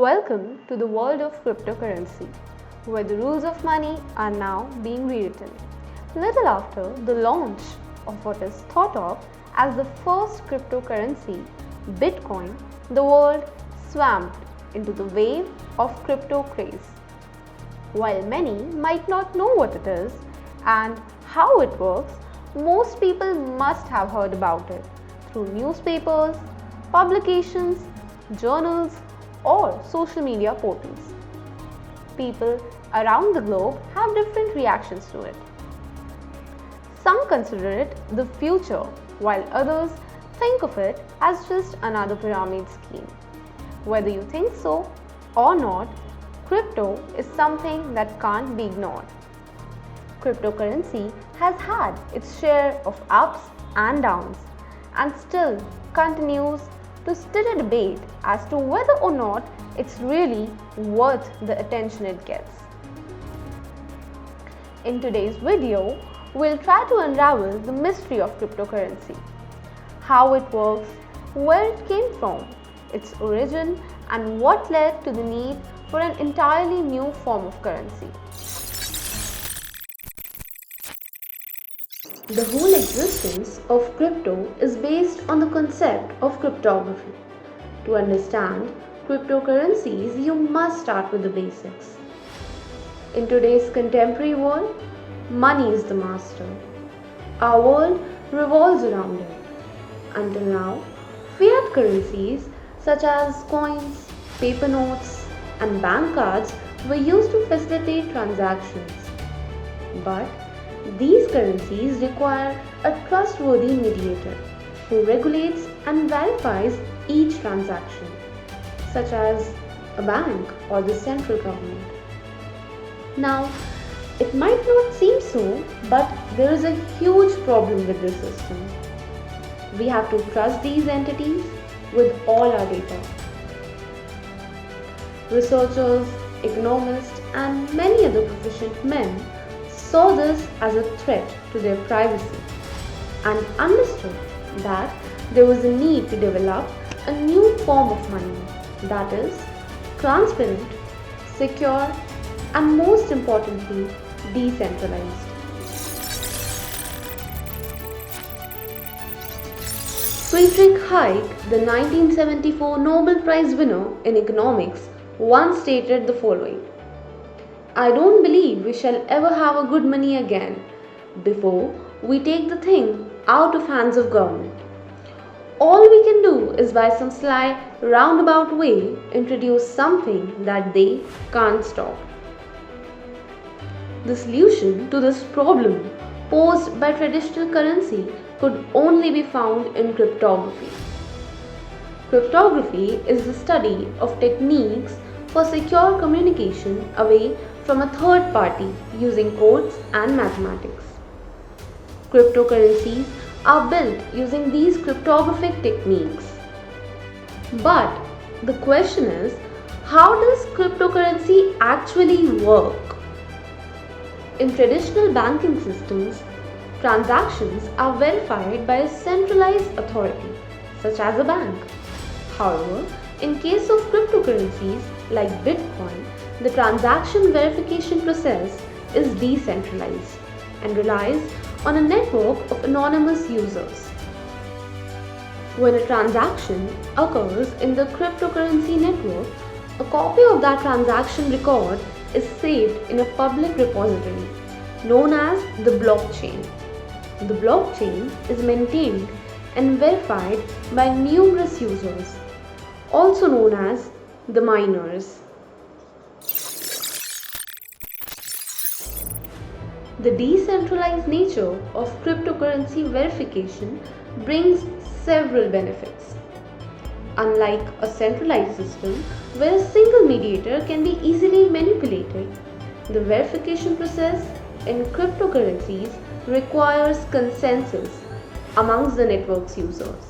Welcome to the world of cryptocurrency, where the rules of money are now being rewritten. Little after the launch of what is thought of as the first cryptocurrency, Bitcoin, the world swamped into the wave of crypto craze. While many might not know what it is and how it works, most people must have heard about it through newspapers, publications, journals, or social media portals. People around the globe have different reactions to it. Some consider it the future, while others think of it as just another pyramid scheme. Whether you think so or not, crypto is something that can't be ignored. Cryptocurrency has had its share of ups and downs and still continues to stir a debate as to whether or not it's really worth the attention it gets. In today's video, we'll try to unravel the mystery of cryptocurrency, how it works, where it came from, its origin, and what led to the need for an entirely new form of currency. The whole existence of crypto is based on the concept of cryptography. To understand cryptocurrencies, you must start with the basics. In today's contemporary world, money is the master. Our world revolves around it. Until now, fiat currencies such as coins, paper notes, and bank cards were used to facilitate transactions. But these currencies require a trustworthy mediator who regulates and verifies each transaction, such as a bank or the central government. Now, it might not seem so, but there is a huge problem with this system. We have to trust these entities with all our data. Researchers, economists, and many other proficient men saw this as a threat to their privacy and understood that there was a need to develop a new form of money that is transparent, secure, and most importantly, decentralized. Friedrich Hayek, the 1974 Nobel Prize winner in economics, once stated the following: "I don't believe we shall ever have a good money again before we take the thing out of hands of government. All we can do is by some sly roundabout way introduce something that they can't stop." The solution to this problem posed by traditional currency could only be found in cryptography. Cryptography is the study of techniques for secure communication away from a third party using codes and mathematics. Cryptocurrencies are built using these cryptographic techniques. But the question is, how does cryptocurrency actually work? In traditional banking systems, transactions are verified by a centralized authority, such as a bank. However, in case of cryptocurrencies like Bitcoin, the transaction verification process is decentralized and relies on a network of anonymous users. When a transaction occurs in the cryptocurrency network, a copy of that transaction record is saved in a public repository known as the blockchain. The blockchain is maintained and verified by numerous users, also known as the miners. The decentralized nature of cryptocurrency verification brings several benefits. Unlike a centralized system where a single mediator can be easily manipulated, the verification process in cryptocurrencies requires consensus amongst the network's users.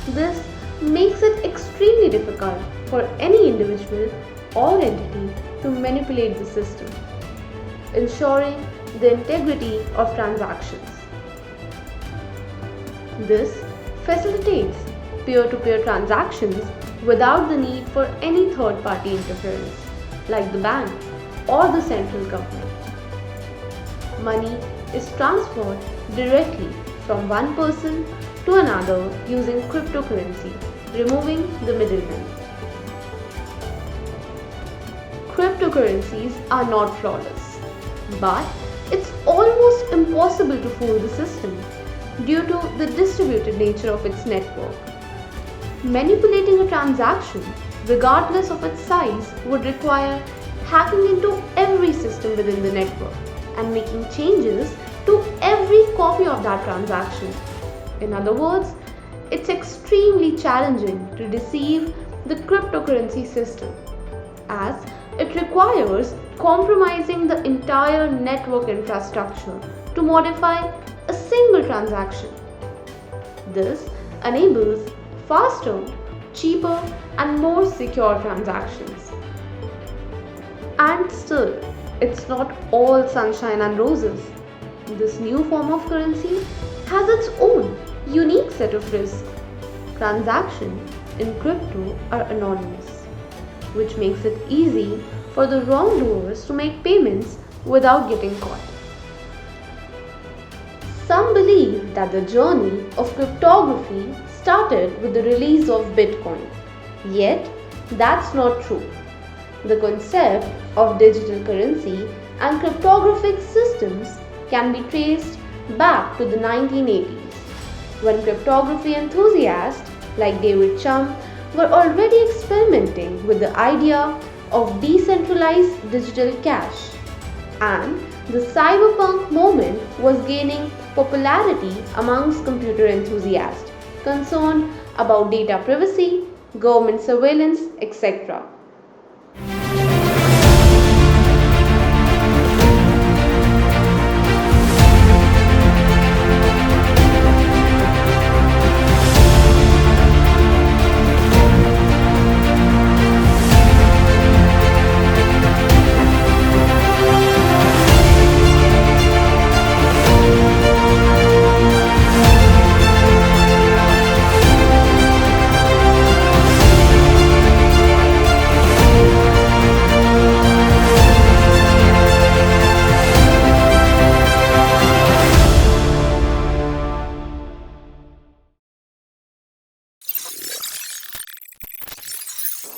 This makes it extremely difficult for any individual or entity to manipulate the system, ensuring the integrity of transactions. This facilitates peer-to-peer transactions without the need for any third-party interference, like the bank or the central government. Money is transferred directly from one person to another using cryptocurrency, removing the middleman. Cryptocurrencies are not flawless, but it's almost impossible to fool the system due to the distributed nature of its network. Manipulating a transaction, regardless of its size, would require hacking into every system within the network and making changes to every copy of that transaction. In other words, it's extremely challenging to deceive the cryptocurrency system, as it requires compromising the entire network infrastructure to modify a single transaction. This enables faster, cheaper, and more secure transactions. And still, it's not all sunshine and roses. This new form of currency has its own unique set of risks. Transactions in crypto are anonymous, which makes it easy for the wrongdoers to make payments without getting caught. Some believe that the journey of cryptography started with the release of Bitcoin. Yet, that's not true. The concept of digital currency and cryptographic systems can be traced back to the 1980s, when cryptography enthusiasts like David Chum were already experimenting with the idea of decentralized digital cash, and the cyberpunk movement was gaining popularity amongst computer enthusiasts concerned about data privacy, government surveillance, etc.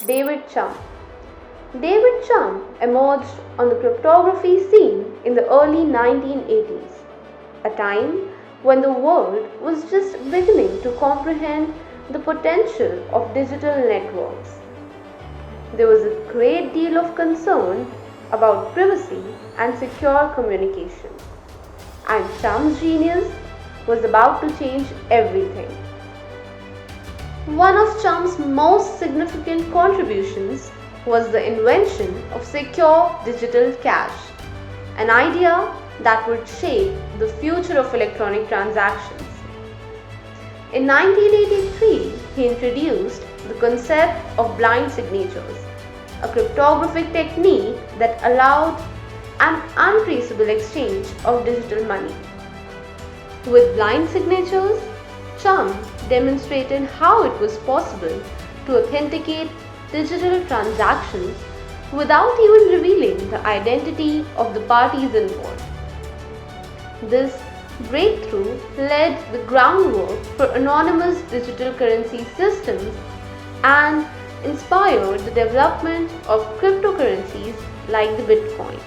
David Chum. David Chum emerged on the cryptography scene in the early 1980s, a time when the world was just beginning to comprehend the potential of digital networks. There was a great deal of concern about privacy and secure communication, and Chum's genius was about to change everything. One of Chum's most significant contributions was the invention of secure digital cash, an idea that would shape the future of electronic transactions. In 1983, he introduced the concept of blind signatures, a cryptographic technique that allowed an untraceable exchange of digital money. With blind signatures, Chum demonstrated how it was possible to authenticate digital transactions without even revealing the identity of the parties involved. This breakthrough laid the groundwork for anonymous digital currency systems and inspired the development of cryptocurrencies like the Bitcoin.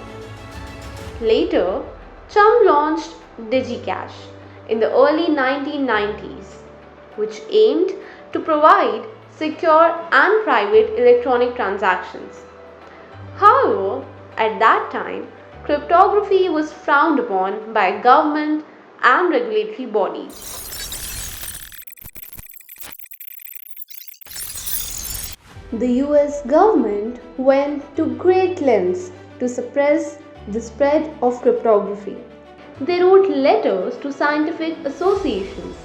Later, Chum launched DigiCash in the early 1990s, which aimed to provide secure and private electronic transactions. However, at that time, cryptography was frowned upon by government and regulatory bodies. The US government went to great lengths to suppress the spread of cryptography. They wrote letters to scientific associations,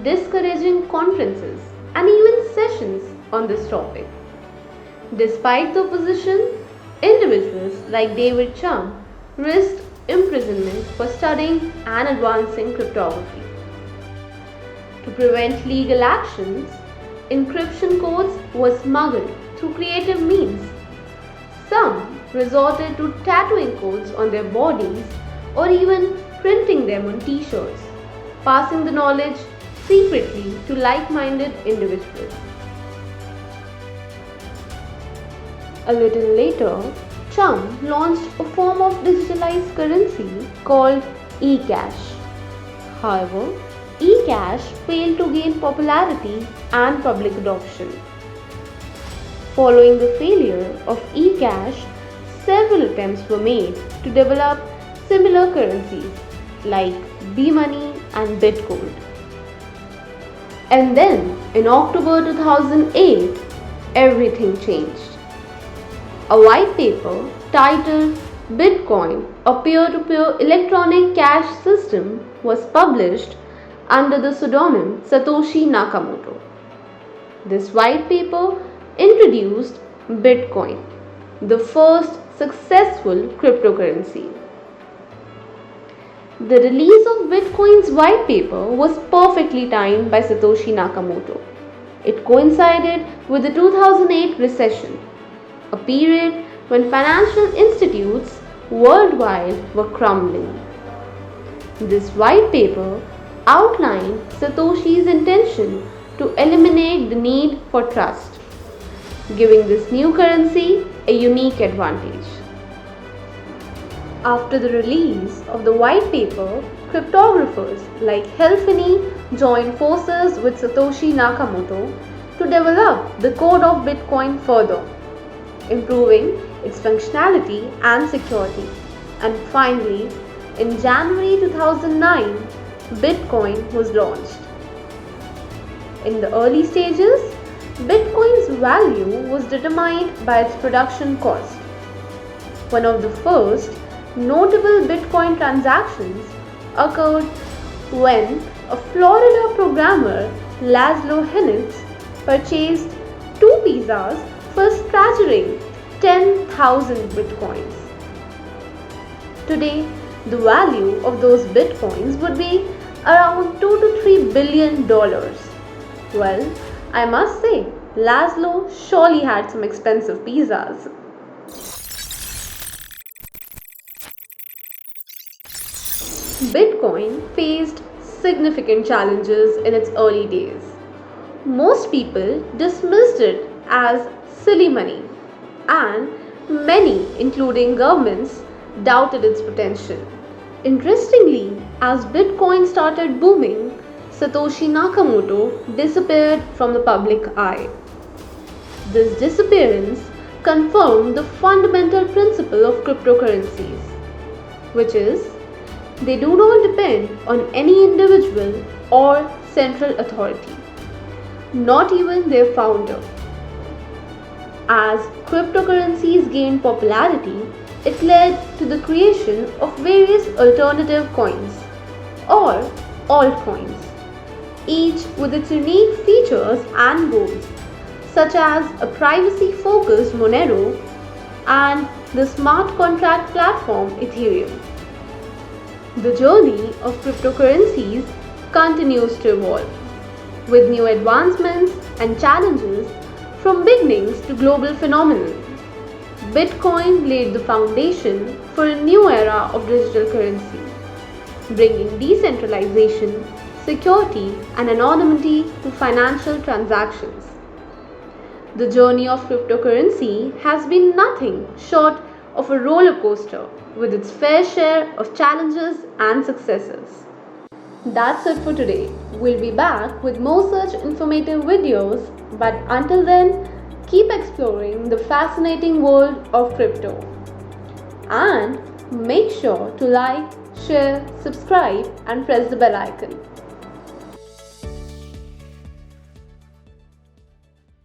discouraging conferences and even sessions on this topic. Despite the opposition, individuals like David Chum risked imprisonment for studying and advancing cryptography. To prevent legal actions, encryption codes were smuggled through creative means. Some resorted to tattooing codes on their bodies or even printing them on t-shirts, passing the knowledge secretly to like-minded individuals. A little later, Trump launched a form of digitalized currency called e-cash. However, e-cash failed to gain popularity and public adoption. Following the failure of e-cash, several attempts were made to develop similar currencies like B-money and Bitcoin. And then, in October 2008, everything changed. A white paper titled Bitcoin, a peer-to-peer electronic cash system, was published under the pseudonym Satoshi Nakamoto. This white paper introduced Bitcoin, the first successful cryptocurrency. The release of Bitcoin's white paper was perfectly timed by Satoshi Nakamoto. It coincided with the 2008 recession, a period when financial institutes worldwide were crumbling. This white paper outlined Satoshi's intention to eliminate the need for trust, giving this new currency a unique advantage. After the release of the white paper, cryptographers like EDULFIN joined forces with Satoshi Nakamoto to develop the code of Bitcoin further, improving its functionality and security. And finally, in January 2009, Bitcoin was launched. In the early stages, Bitcoin's value was determined by its production cost. One of the first notable Bitcoin transactions occurred when a Florida programmer, Laszlo Hinitz, purchased 2 pizzas for a staggering 10,000 Bitcoins. Today, the value of those Bitcoins would be around $2 to $3 billion. Well, I must say, Laszlo surely had some expensive pizzas. Bitcoin faced significant challenges in its early days. Most people dismissed it as silly money, and many, including governments, doubted its potential. Interestingly, as Bitcoin started booming, Satoshi Nakamoto disappeared from the public eye. This disappearance confirmed the fundamental principle of cryptocurrencies, which is they do not depend on any individual or central authority, not even their founder. As cryptocurrencies gained popularity, it led to the creation of various alternative coins or altcoins, each with its unique features and goals, such as a privacy-focused Monero and the smart contract platform Ethereum. The journey of cryptocurrencies continues to evolve, with new advancements and challenges from beginnings to global phenomenon. Bitcoin laid the foundation for a new era of digital currency, bringing decentralization, security, and anonymity to financial transactions. The journey of cryptocurrency has been nothing short of a roller coaster with its fair share of challenges and successes. That's it for today. We'll be back with more such informative videos, but until then, keep exploring the fascinating world of crypto. And make sure to like, share, subscribe, and press the bell icon.